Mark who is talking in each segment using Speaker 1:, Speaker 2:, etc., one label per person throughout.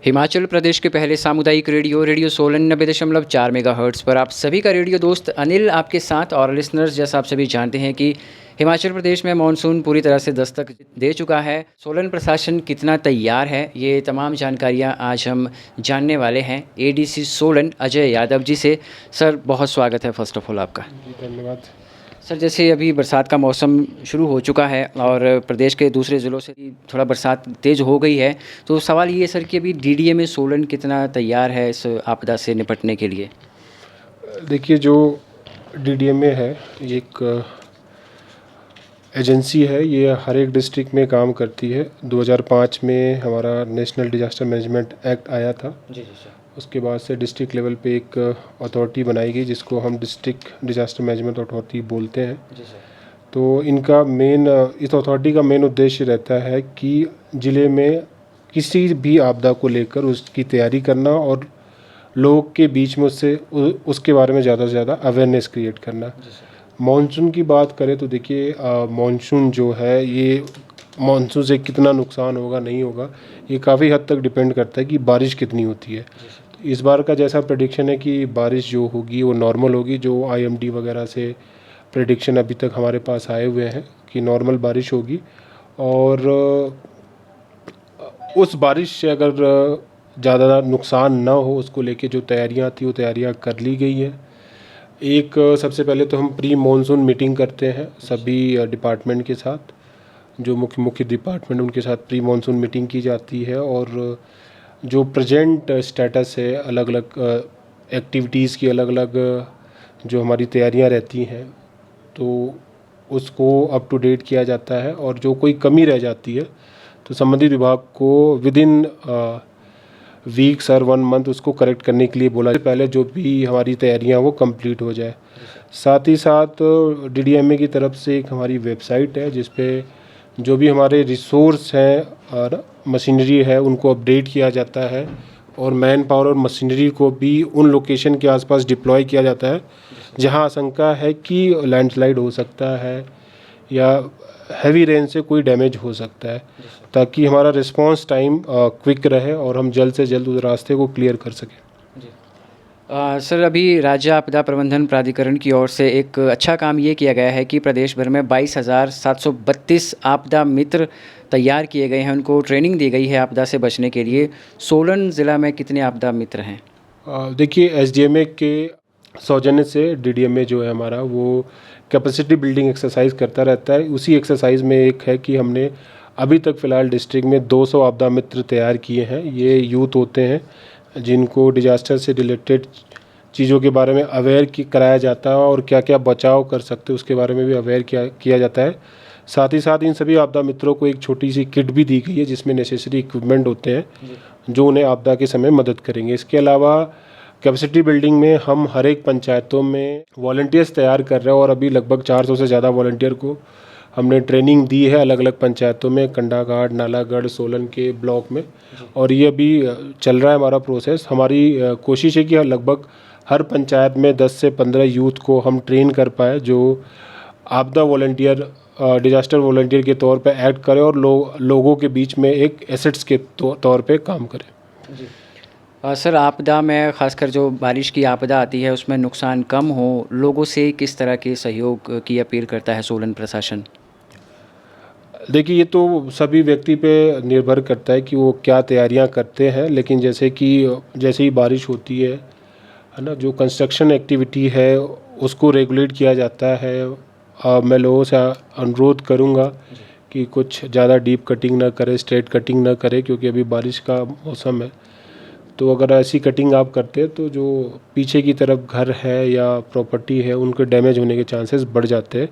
Speaker 1: हिमाचल प्रदेश के पहले सामुदायिक रेडियो सोलन 90.4 मेगाहर्ट्ज़ पर आप सभी का रेडियो दोस्त अनिल आपके साथ। और लिसनर्स, जैसा आप सभी जानते हैं कि हिमाचल प्रदेश में मानसून पूरी तरह से दस्तक दे चुका है। सोलन प्रशासन कितना तैयार है, ये तमाम जानकारियां आज हम जानने वाले हैं एडीसी सोलन अजय यादव जी से। सर, बहुत स्वागत है फर्स्ट ऑफ ऑल आपका।
Speaker 2: जी धन्यवाद।
Speaker 1: सर, जैसे अभी बरसात का मौसम शुरू हो चुका है और प्रदेश के दूसरे ज़िलों से भी थोड़ा बरसात तेज़ हो गई है, तो सवाल ये है सर कि अभी डीडीए में सोलन कितना तैयार है इस आपदा से निपटने के लिए?
Speaker 2: देखिए, जो डीडीएमए है ये एक एजेंसी है, ये हर एक डिस्ट्रिक्ट में काम करती है। 2005 में हमारा नेशनल डिजास्टर मैनेजमेंट एक्ट आया था।
Speaker 1: जी सर।
Speaker 2: उसके बाद से डिस्ट्रिक्ट लेवल पे एक अथॉरिटी बनाई गई जिसको हम डिस्ट्रिक्ट डिजास्टर मैनेजमेंट अथॉरिटी बोलते हैं।
Speaker 1: जी सर।
Speaker 2: तो इनका इस अथॉरिटी का मेन उद्देश्य रहता है कि ज़िले में किसी भी आपदा को लेकर उसकी तैयारी करना और लोग के बीच में उसके बारे में ज़्यादा से ज़्यादा अवेयरनेस क्रिएट करना। मानसून की बात करें तो देखिए, मानसून जो है ये मानसून से कितना नुकसान होगा नहीं होगा ये काफ़ी हद तक डिपेंड करता है कि बारिश कितनी होती है। इस बार का जैसा प्रेडिक्शन है कि बारिश जो होगी वो नॉर्मल होगी, जो आईएमडी वगैरह से प्रेडिक्शन अभी तक हमारे पास आए हुए हैं कि नॉर्मल बारिश होगी। और उस बारिश से अगर ज़्यादा नुकसान ना हो उसको लेके जो तैयारियां थी वो तैयारियां कर ली गई है। एक सबसे पहले तो हम प्री मॉनसून मीटिंग करते हैं सभी डिपार्टमेंट के साथ, जो मुख्य डिपार्टमेंट उनके साथ प्री मॉनसून मीटिंग की जाती है। और जो प्रेजेंट स्टेटस है, अलग अलग एक्टिविटीज़ की अलग अलग जो हमारी तैयारियां रहती हैं तो उसको अप टू डेट किया जाता है। और जो कोई कमी रह जाती है तो संबंधित विभाग को विदिन वीक्स और 1 मंथ उसको करेक्ट करने के लिए बोला जाए, पहले जो भी हमारी तैयारियां वो कंप्लीट हो जाए। साथ ही साथ डीडीएमए की तरफ से एक हमारी वेबसाइट है जिस पे जो भी हमारे रिसोर्स हैं और मशीनरी है उनको अपडेट किया जाता है और मैन पावर और मशीनरी को भी उन लोकेशन के आसपास डिप्लॉय किया जाता है जहां आशंका है कि लैंडस्लाइड हो सकता है या हैवी रेन से कोई डैमेज हो सकता है, ताकि हमारा रिस्पांस टाइम क्विक रहे और हम जल्द से जल्द उस रास्ते को क्लियर कर सकें।
Speaker 1: सर, अभी राज्य आपदा प्रबंधन प्राधिकरण की ओर से एक अच्छा काम ये किया गया है कि प्रदेश भर में 22,732 आपदा मित्र तैयार किए गए हैं, उनको ट्रेनिंग दी गई है आपदा से बचने के लिए। सोलन ज़िला में कितने आपदा मित्र हैं?
Speaker 2: देखिए, एसडीएमए के सौजन्य से डीडीएमए जो है हमारा वो कैपेसिटी बिल्डिंग एक्सरसाइज करता रहता है। उसी एक्सरसाइज में एक है कि हमने अभी तक फ़िलहाल डिस्ट्रिक्ट में 200 आपदा मित्र तैयार किए हैं। ये यूथ होते हैं जिनको डिजास्टर से रिलेटेड चीज़ों के बारे में अवेयर कराया जाता है और क्या क्या बचाव कर सकते हैं उसके बारे में भी अवेयर किया जाता है। साथ ही साथ इन सभी आपदा मित्रों को एक छोटी सी किट भी दी गई है जिसमें नेसेसरी इक्विपमेंट होते हैं जो उन्हें आपदा के समय मदद करेंगे। इसके अलावा कैपेसिटी बिल्डिंग में हम हर एक पंचायतों में वॉलंटियर्स तैयार कर रहे हैं और अभी लगभग 400 से ज़्यादा वॉलंटियर को हमने ट्रेनिंग दी है अलग अलग पंचायतों में, कंडाघाट, नालागढ़, सोलन के ब्लॉक में। और ये अभी चल रहा है हमारा प्रोसेस। हमारी कोशिश है कि लगभग हर पंचायत में 10 से 15 यूथ को हम ट्रेन कर पाए जो आपदा वॉलंटियर, डिजास्टर वॉलंटियर के तौर पे एक्ट करें और लोगों के बीच में एक एसेट्स के तौर पे काम करें।
Speaker 1: जी। सर, आपदा में ख़ासकर जो बारिश की आपदा आती है उसमें नुकसान कम हो, लोगों से किस तरह के सहयोग की अपील करता है सोलन प्रशासन?
Speaker 2: देखिए, ये तो सभी व्यक्ति पे निर्भर करता है कि वो क्या तैयारियां करते हैं, लेकिन जैसे ही बारिश होती है ना, जो कंस्ट्रक्शन एक्टिविटी है उसको रेगुलेट किया जाता है। मैं लोगों से अनुरोध करूंगा कि कुछ ज़्यादा डीप कटिंग ना करें, स्ट्रेट कटिंग ना करें, क्योंकि अभी बारिश का मौसम है। तो अगर ऐसी कटिंग आप करते हैं तो जो पीछे की तरफ घर है या प्रॉपर्टी है उनके डैमेज होने के चांसेस बढ़ जाते हैं।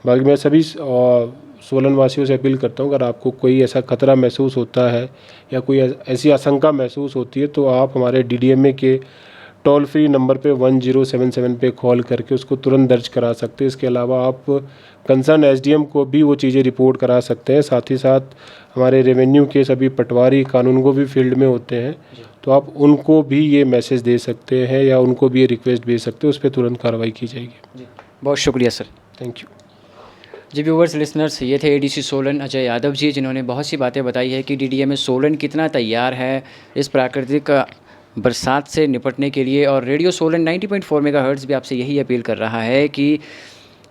Speaker 2: बाकी मैं सभी सोलन वासियों से अपील करता हूँ, अगर आपको कोई ऐसा खतरा महसूस होता है या कोई ऐसी आशंका महसूस होती है तो आप हमारे डीडीएमए के टोल फ्री नंबर पे 1077 पे कॉल करके उसको तुरंत दर्ज करा सकते हैं। इसके अलावा आप कंसर्न एसडीएम को भी वो चीज़ें रिपोर्ट करा सकते हैं। साथ ही साथ हमारे रेवेन्यू के सभी पटवारी कानूनगो भी फील्ड में होते हैं, तो आप उनको भी ये मैसेज दे सकते हैं या उनको भी ये रिक्वेस्ट भेज सकते हैं, उस पर तुरंत कार्रवाई की जाएगी।
Speaker 1: बहुत शुक्रिया सर।
Speaker 2: Thank you.
Speaker 1: जी व्यूवर्स लिसनर्स, ये थे एडीसी सोलन अजय यादव जी, जिन्होंने बहुत सी बातें बताई है कि डीडीएमए सोलन कितना तैयार है इस प्राकृतिक बरसात से निपटने के लिए। और रेडियो सोलन 90.4 मेगाहर्ट्ज़ भी आपसे यही अपील कर रहा है कि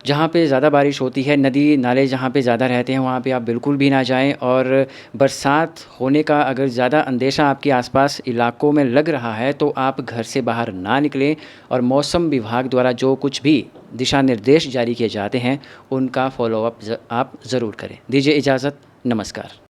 Speaker 1: जहाँ पे ज़्यादा बारिश होती है, नदी नाले जहाँ पे ज़्यादा रहते हैं, वहाँ पे आप बिल्कुल भी ना जाएं। और बरसात होने का अगर ज़्यादा अंदेशा आपके आसपास इलाकों में लग रहा है तो आप घर से बाहर ना निकलें। और मौसम विभाग द्वारा जो कुछ भी दिशा निर्देश जारी किए जाते हैं उनका फॉलोअप आप ज़रूर करें। दीजिए इजाज़त, नमस्कार।